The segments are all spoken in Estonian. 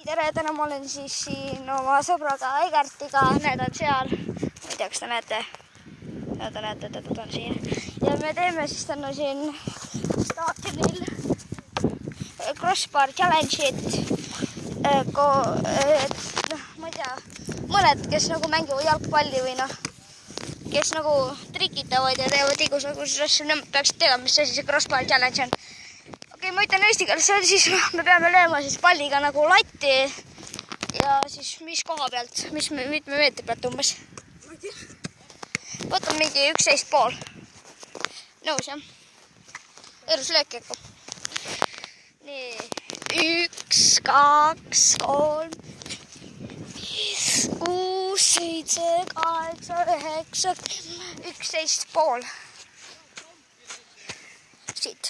tere, täna ma olen siis siin oma sõbraga Aigartiga, need on seal, ma ei tea, kas te näete, ta on siin ja me teeme siis täna siin staadionil crossbar challenge'it, ma ei tea, mõned, kes nagu mängivad jalgpalli või kes nagu trikitavad ja teevad igasuguseid asju, nemad peaksid tegema, mis asi see crossbar challenge on. Okei, ma ütlen eesti keeles, siis me peame lööma siis palliga nagu latti ja siis mis koha pealt, mitme meetri pealt umbes? Ma ei tea. Võtame mingi 11,5. Nõus, jah? Erus löök äkku. Nii, 1, 2, 3, 5, 6, 7, 8, 9, 11,5. Siit.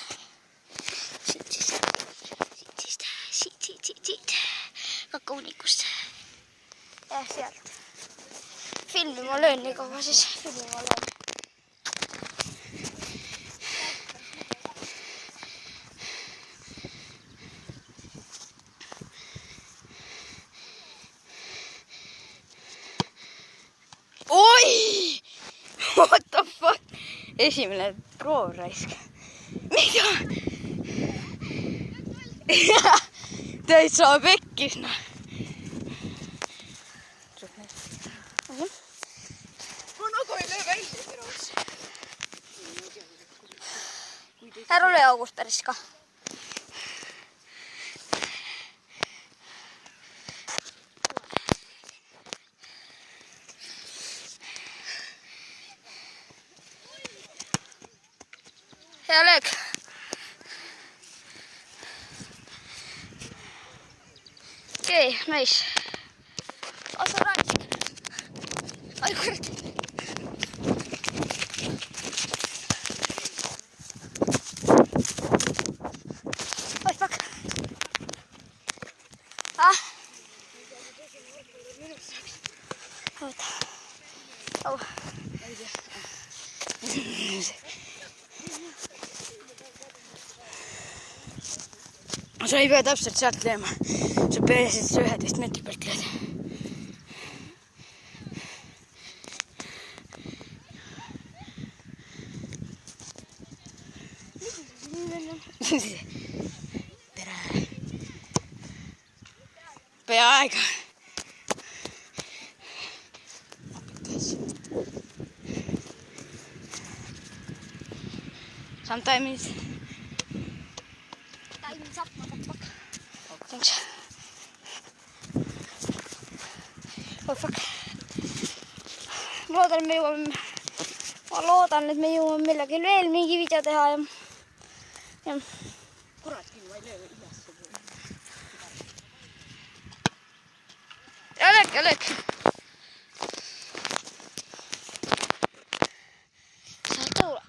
Siit. Kakaunikust. Ja sealt. Filmi ma löön nii kaua siis. Filmi ma löön. Oi! What the fuck? Esimene prooraisk. Mida? Täitsa pekkis, noh. Ma nagu ei löö välja Piros. Ära löö august päris ka. Hea löök. Okei, nice. Osa raisk. Ai kurat. Oi fuck. Oota. Au. Sa ei pea täpselt sealt lööma. Sa peasid 11 meetri pealt lööd. Tere. Peaaegu. Sometimes time's up, motherfucker. Thanks. Oh fuck. Ma loodan, et me jõuame millegil veel mingi video teha ja. Kurat, küll ma ei löö üles. Ja löök. Sa tõule.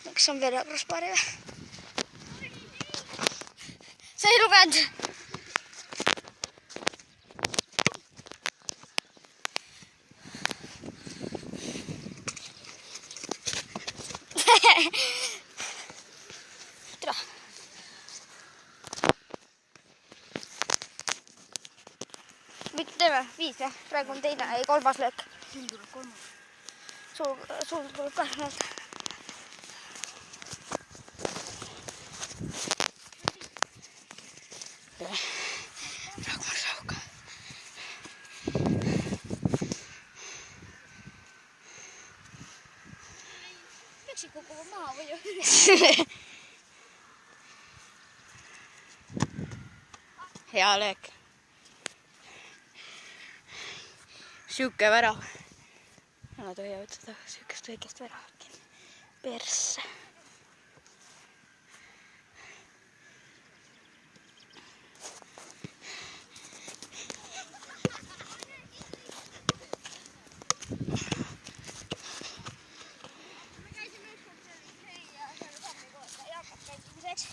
Miks on veel crossbari või? Sa ei lugenud. Tere. Miks teeme? 5 või? Praegu on teine, ei 3. löök. Siin tuleb 3. Sul tuleb ka näed. Rauka. Peaksid kukkuva maha või ju? Hea löök. Siuke värav. Nad hoiavad seda siukest väikest väravat. Persse.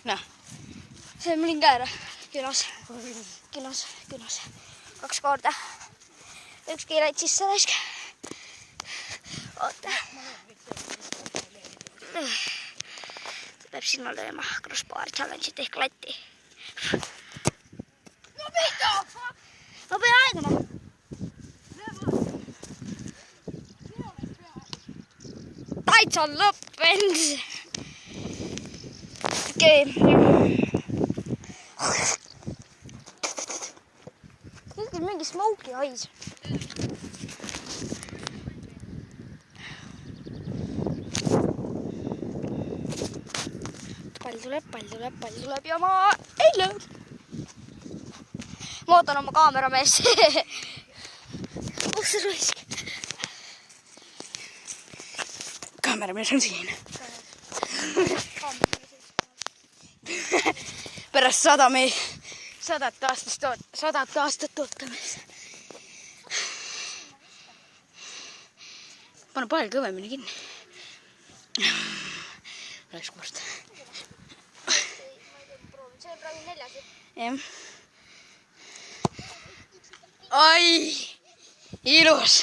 Noh, see on mõlin käär külas. 2 korda. Ükski läid sisse raisk. Oota. Ta peab sinna lööma crossbar challenge'it ehk latti. täitsa lõppenud. Okei. Nüüd mingi smoke'i hais. Pall tuleb ja ma ei löönud. Ma ootan oma kaameramees. Oh, see raisk. Kaameramees on siin. Pärast 100 aastat ootamist. Pane pall kõvemini kinni. Oleks kord. See on praegu 4. Jah. Ai, ilus.